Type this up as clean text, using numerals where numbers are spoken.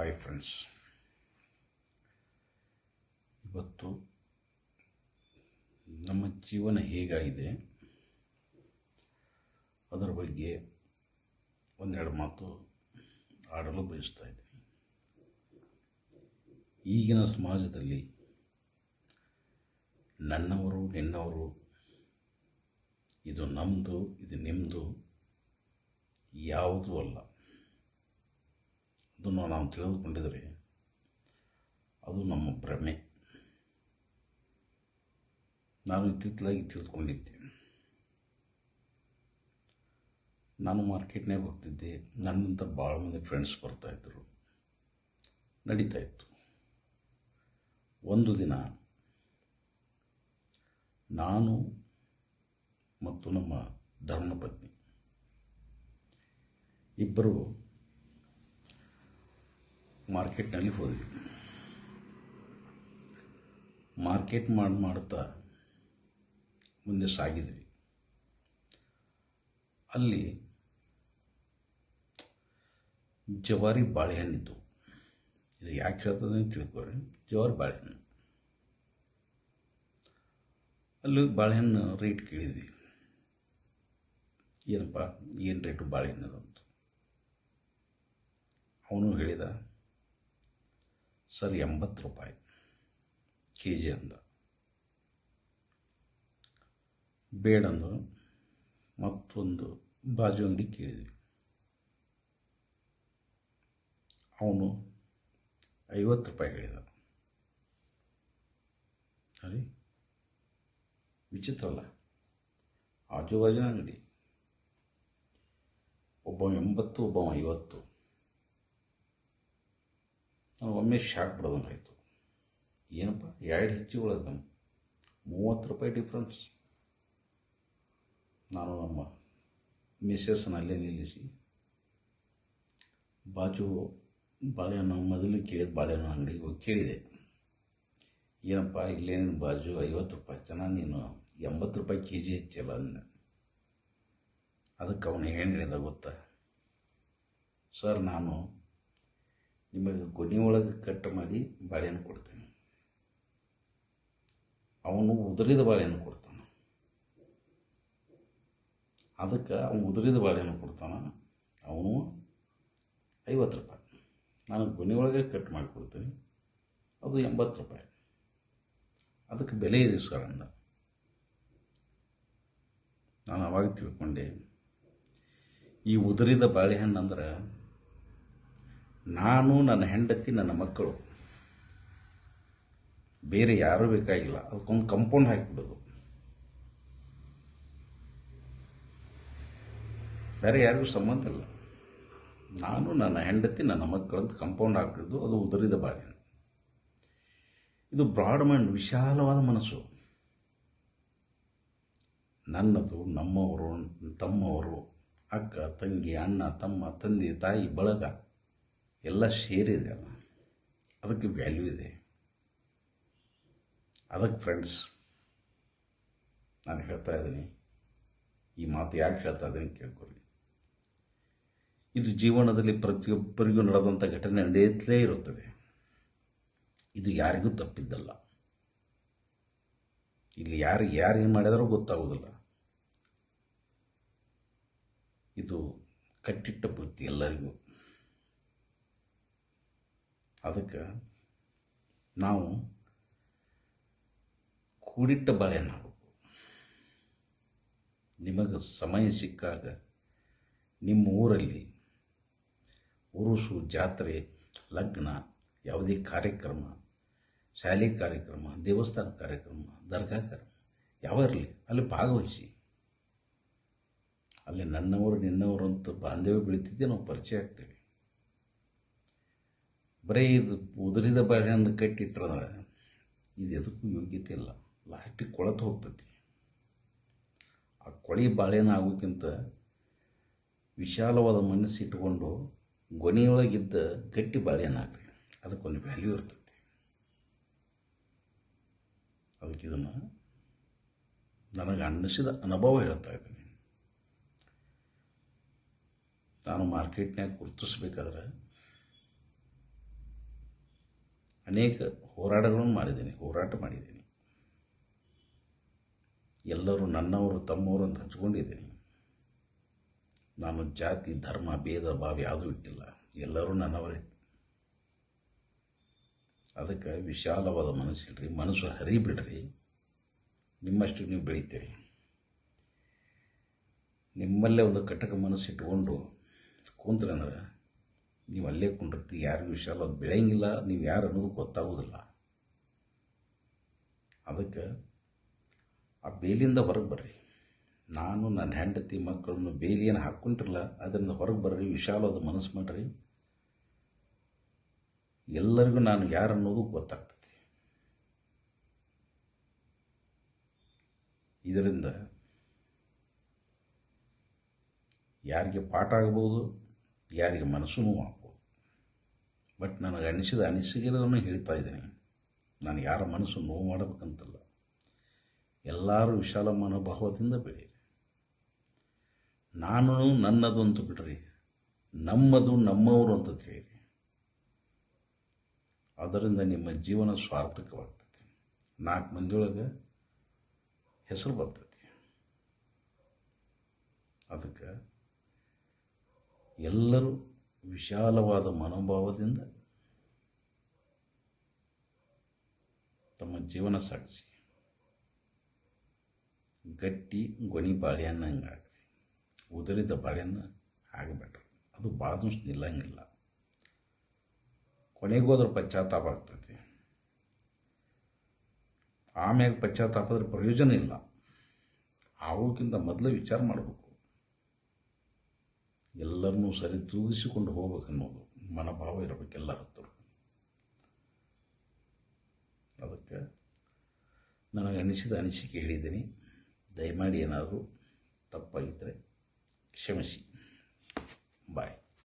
Hi friends, ಇವತ್ತು ನಮ್ಮ ಜೀವನ ಹೇಗಾಗಿದೆ ಅದರ ಬಗ್ಗೆ ಒಂದೆರಡು ಮಾತು ಆಡಲು ಬಯಸ್ತಾ ಇದ್ದೀನಿ. ಈಗಿನ ಸಮಾಜದಲ್ಲಿ ನನ್ನವರು ನಿನ್ನವರು, ಇದು ನಮ್ಮದು ಇದು ನಿಮ್ಮದು ಯಾವುದೂ ಅಲ್ಲ. ಅದನ್ನು ನಾವು ತಿಳಿದುಕೊಂಡಿದರೆ ಅದು ನಮ್ಮ ಭ್ರಮೆ. ನಾನು ಇತ್ತಿತ್ತಲಾಗಿ ತಿಳಿದುಕೊಂಡಿದ್ದೆ. ನಾನು ಮಾರ್ಕೆಟ್ನಾಗ ಹೋಗ್ತಿದ್ದೆ, ನನ್ನಂತ ಭಾಳ ಮಂದಿ ಫ್ರೆಂಡ್ಸ್ ಬರ್ತಾಯಿದ್ರು, ನಡೀತಾಯಿತ್ತು. ಒಂದು ದಿನ ನಾನು ಮತ್ತು ನಮ್ಮ ಧರ್ಮಪತ್ನಿ ಇಬ್ಬರು ಮಾರ್ಕೆಟ್ನಲ್ಲಿ ಹೋದ್ವಿ. ಮಾರ್ಕೆಟ್ ಮಾಡ್ತಾ ಮುಂದೆ ಸಾಗಿದ್ವಿ. ಅಲ್ಲಿ ಜವಾರಿ ಬಾಳೆಹಣ್ಣಿತ್ತು. ಇದು ಯಾಕೆ ಹೇಳ್ತದೆ ತಿಳ್ಕೊರಿ. ಜವಾರಿ ಬಾಳೆಹಣ್ಣು. ಅಲ್ಲಿ ಬಾಳೆಹಣ್ಣು ರೇಟ್ ಕೇಳಿದ್ವಿ. ಏನಪ್ಪ ಏನು ರೇಟು ಬಾಳೆಹಣ್ಣು ಅಂತ. ಅವನು ಹೇಳಿದ, ಸರ್ 80 ರೂಪಾಯಿ ಕೆಜಿ ಅಂದ. ಬೇಡಂದು ಮತ್ತೊಂದು ಬಾಜು ಅಂಗಡಿ ಕೇಳಿದ್ವಿ. ಅವನು 50 ರೂಪಾಯಿ ಹೇಳಿದ. ಸರಿ, ವಿಚಿತ್ರ ಅಲ್ಲ. ಆಜು ಬಾಜು ಅಂಗಡಿ, ಒಬ್ಬ 80 ಒಬ್ಬ 50. ನಾವು ಒಮ್ಮೆ ಶಾಕ್ ಬಿಡೋದಂಗಾಯಿತು. ಏನಪ್ಪ ಎರಡು ಹೆಚ್ಚು ಒಳಗೆ 30 ರೂಪಾಯಿ ಡಿಫ್ರೆನ್ಸ್. ನಾನು ನಮ್ಮ ಮಿಸ್ಸಸ್ನ ಅಲ್ಲೇ ನಿಲ್ಲಿಸಿ ಬಾಜು ಬಾಳೆಹಣ್ಣು ಮೊದಲು ಕೇಳಿದ ಬಾಳೆಹಣ್ಣು ಅಂಗಡಿಗೆ ಹೋಗಿ ಕೇಳಿದೆ, ಏನಪ್ಪ ಇಲ್ಲೇನು ಬಾಜು 50 ರೂಪಾಯಿ ಚೆನ್ನಾಗಿ ನೀನು 80 ರೂಪಾಯಿ ಕೆ ಜಿ ಹೆಚ್ಚಲ್ಲ ಅಂದ. ಅದಕ್ಕೆ ಅವನು ಏನು ಹೇಳಿದ ಗೊತ್ತಾ, ಸರ್ ನಾನು ನಿಮಗೆ ಗೊನೆ ಒಳಗೆ ಕಟ್ ಮಾಡಿ ಬಾಳೆಹಣ್ಣು ಕೊಡ್ತೇನೆ, ಅವನು ಉದುರಿದ ಬಾಳೆಹಣ್ಣು ಕೊಡ್ತಾನೆ. ಅದಕ್ಕೆ ಅವನು ಉದುರಿದ ಬಾಳೆಹಣ್ಣು ಕೊಡ್ತಾನೆ, ಅವನು 50 ರೂಪಾಯಿ. ನಾನು ಗೊನೆ ಒಳಗೆ ಕಟ್ ಮಾಡಿ ಕೊಡ್ತೀನಿ, ಅದು 80 ರೂಪಾಯಿ. ಅದಕ್ಕೆ ಬೆಲೆ ಇದೆ ಸರ್ ಅಂದ. ನಾನು ಅವಾಗ ತಿಳ್ಕೊಂಡೆ, ಈ ಉದುರಿದ ಬಾಳೆಹಣ್ಣು ಅಂದ್ರೆ ನಾನು, ನನ್ನ ಹೆಂಡತಿ, ನನ್ನ ಮಕ್ಕಳು, ಬೇರೆ ಯಾರೂ ಬೇಕಾಗಿಲ್ಲ. ಅದಕ್ಕೊಂದು ಕಂಪೌಂಡ್ ಹಾಕಿಬಿಡೋದು, ಬೇರೆ ಯಾರಿಗೂ ಸಂಬಂಧ ಇಲ್ಲ. ನಾನು, ನನ್ನ ಹೆಂಡತಿ, ನನ್ನ ಮಕ್ಕಳಂತ ಕಂಪೌಂಡ್ ಹಾಕಿದ್ದು, ಅದು ಉದುರಿದ ಬಾಳೆಹಣ್ಣು. ಇದು ಬ್ರಾಡ್ ಮೈಂಡ್, ವಿಶಾಲವಾದ ಮನಸ್ಸು. ನನ್ನದು, ನಮ್ಮವರು, ತಮ್ಮವರು, ಅಕ್ಕ ತಂಗಿ, ಅಣ್ಣ ತಮ್ಮ, ತಂದೆ ತಾಯಿ, ಬಳಗ ಎಲ್ಲ ಸೇರಿದೆ ಅಲ್ಲ, ಅದಕ್ಕೆ ವ್ಯಾಲ್ಯೂ ಇದೆ. ಅದಕ್ಕೆ ಫ್ರೆಂಡ್ಸ್ ನಾನು ಹೇಳ್ತಾ ಇದ್ದೀನಿ, ಈ ಮಾತು ಯಾಕೆ ಹೇಳ್ತಾ ಇದ್ದೀನಿ ಕೇಳ್ಕೊರಿ. ಇದು ಜೀವನದಲ್ಲಿ ಪ್ರತಿಯೊಬ್ಬರಿಗೂ ನಡೆದಂಥ ಘಟನೆ ನಡೆಯುತ್ತಲೇ ಇರುತ್ತದೆ. ಇದು ಯಾರಿಗೂ ತಪ್ಪಿದ್ದಲ್ಲ. ಇಲ್ಲಿ ಯಾರು ಏನು ಮಾಡಿದಾರೋ ಗೊತ್ತಾಗೋದಿಲ್ಲ. ಇದು ಕಟ್ಟಿಟ್ಟ ಬುದ್ಧಿ ಎಲ್ಲರಿಗೂ. ಅದಕ್ಕೆ ನಾವು ಕೂಡಿಟ್ಟ ಬಾಳೆಹಣ್ಣು ಆಗಬೇಕು. ನಿಮಗೆ ಸಮಯ ಸಿಕ್ಕಾಗ ನಿಮ್ಮ ಊರಲ್ಲಿ ಉರುಸು, ಜಾತ್ರೆ, ಲಗ್ನ, ಯಾವುದೇ ಕಾರ್ಯಕ್ರಮ, ಶಾಲೆ ಕಾರ್ಯಕ್ರಮ, ದೇವಸ್ಥಾನ ಕಾರ್ಯಕ್ರಮ, ದರ್ಗಾ ಕಾರ್ಯಕ್ರಮ ಯಾವ ಇರಲಿ, ಅಲ್ಲಿ ಭಾಗವಹಿಸಿ. ಅಲ್ಲಿ ನನ್ನವರು ನಿನ್ನವರು ಅಂತ ಬಾಂಧವ್ಯ ಬೆಳೀತಿದ್ದೆ, ನಾವು ಪರಿಚಯ ಆಗ್ತೇವೆ. ಬರೀ ಇದು ಉದುರಿದ ಬಾಳೆಹಣ್ಣು ಕಟ್ಟಿಟ್ರಂದ್ರೆ ಇದು ಎದಕ್ಕೂ ಯೋಗ್ಯತೆ ಇಲ್ಲ. ಲಾಸ್ಟಿಗೆ ಕೊಳತು ಹೋಗ್ತೈತಿ. ಆ ಕೊಳಿ ಬಾಳೆಹಣ್ಣು ಆಗೋಕ್ಕಿಂತ ವಿಶಾಲವಾದ ಮನಸ್ಸು ಇಟ್ಕೊಂಡು ಗೊನೆಯೊಳಗಿದ್ದ ಗಟ್ಟಿ ಬಾಳೆಹಣ್ಣು ಆಗ್ರಿ, ಅದಕ್ಕೊಂದು ವ್ಯಾಲ್ಯೂ ಇರ್ತೈತಿ. ಅದಕ್ಕೆ ಇದನ್ನು ನನಗೆ ಅನ್ನಿಸಿದ ಅನುಭವ ಹೇಳ್ತಾ ಇದ್ದೀನಿ. ನಾನು ಮಾರ್ಕೆಟ್ನಾಗ ಗುರುತಿಸ್ಬೇಕಾದ್ರೆ ಅನೇಕ ಹೋರಾಟಗಳನ್ನು ಮಾಡಿದ್ದೀನಿ, ಹೋರಾಟ ಮಾಡಿದ್ದೀನಿ. ಎಲ್ಲರೂ ನನ್ನವರು ತಮ್ಮವರು ಅಂತ ಹಚ್ಕೊಂಡಿದ್ದೀನಿ. ನಾನು ಜಾತಿ ಧರ್ಮ ಭೇದ ಭಾವ ಯಾವುದೂ ಇಟ್ಟಿಲ್ಲ, ಎಲ್ಲರೂ ನನ್ನವರೇ. ಅದಕ್ಕೆ ವಿಶಾಲವಾದ ಮನಸ್ಸಿಡ್ರಿ, ಮನಸ್ಸು ಹರಿಬಿಡ್ರಿ, ನಿಮ್ಮಷ್ಟು ನೀವು ಬೆಳಿತೀರಿ. ನಿಮ್ಮಲ್ಲೇ ಒಂದು ಕಟಕ ಮನಸ್ಸಿಟ್ಕೊಂಡು ಕೂತ್ರೆ ಅಂದ್ರೆ ನೀವು ಅಲ್ಲೇ ಕುಂಡಿರ್ತೀವಿ. ಯಾರಿಗೂ ವಿಶಾಲವಾದ ಬೆಳೆಯಂಗಿಲ್ಲ, ನೀವು ಯಾರು ಅನ್ನೋದು ಗೊತ್ತಾಗೋದಿಲ್ಲ. ಅದಕ್ಕೆ ಆ ಬೇಲಿಯಿಂದ ಹೊರಗೆ ಬರ್ರಿ. ನಾನು ನನ್ನ ಹೆಂಡತಿ ಮಕ್ಕಳನ್ನು ಬೇಲಿಯನ್ನು ಹಾಕ್ಕೊಂಡಿರಲ್ಲ, ಅದರಿಂದ ಹೊರಗೆ ಬರ್ರಿ, ವಿಶಾಲವಾದ ಮನಸ್ಸು ಮಾಡಿರಿ. ಎಲ್ಲರಿಗೂ ನಾನು ಯಾರು ಅನ್ನೋದು ಗೊತ್ತಾಗ್ತದೆ. ಇದರಿಂದ ಯಾರಿಗೆ ಪಾಠ ಆಗ್ಬೋದು, ಯಾರಿಗೆ ಮನಸ್ಸು ನೋವಾಗ್ಬೋದು. ಬಟ್ ನನಗೆ ಅನಿಸಿದ ಅನಿಸಿಕೆಗಳನ್ನು ಹೇಳ್ತಾ ಇದ್ದೀನಿ. ನಾನು ಯಾರ ಮನಸ್ಸು ನೋವು ಮಾಡಬೇಕಂತಲ್ಲ. ಎಲ್ಲರೂ ವಿಶಾಲ ಮನೋಭಾವದಿಂದ ಬೆಳೀರಿ. ನಾನು ನನ್ನದು ಅಂತ ಬಿಡ್ರಿ, ನಮ್ಮದು ನಮ್ಮವರು ಅಂತ ತಿಳಿಯಿರಿ. ಅದರಿಂದ ನಿಮ್ಮ ಜೀವನ ಸಾರ್ಥಕವಾಗ್ತದೆ. 4 ಮಂದಿಯೊಳಗೆ ಹೆಸರು ಬರ್ತದೆ. ಅದಕ್ಕೆ ಎಲ್ಲರೂ ವಿಶಾಲವಾದ ಮನೋಭಾವದಿಂದ ತಮ್ಮ ಜೀವನ ಸಾಗಿಸಿ. ಗಟ್ಟಿ ಗೊಣಿ ಬಾಳೆಹಣ್ಣಂಗಾಗ್ರಿ, ಉದುರಿದ ಬಾಳೆಹಣ್ಣು ಆಗಬೇಡ್ರಿ. ಅದು ಭಾಳ ದಿವಸ ನಿಲ್ಲಂಗಿಲ್ಲ. ಕೊನೆಗೋದ್ರ ಪಶ್ಚಾತ್ತಾಪ ಆಗ್ತೈತಿ. ಆಮ್ಯಾಗ ಪಶ್ಚಾತ್ತಾಪದ್ರ ಪ್ರಯೋಜನ ಇಲ್ಲ. ಆಗೋಕ್ಕಿಂತ ಮೊದಲೇ ವಿಚಾರ ಮಾಡಬೇಕು. ಎಲ್ಲರನ್ನೂ ಸರಿ ತೂಗಿಸಿಕೊಂಡು ಹೋಗ್ಬೇಕನ್ನೋದು ಮನೋಭಾವ ಇರಬೇಕು ಎಲ್ಲರ ಹತ್ರ. ಅದಕ್ಕೆ ನನಗೆ ಅನಿಸಿದ ಅನಿಸಿಕೆ ಹೇಳಿದ್ದೀನಿ. ದಯಮಾಡಿ ಏನಾದರೂ ತಪ್ಪಾಗಿದ್ದರೆ ಕ್ಷಮಿಸಿ.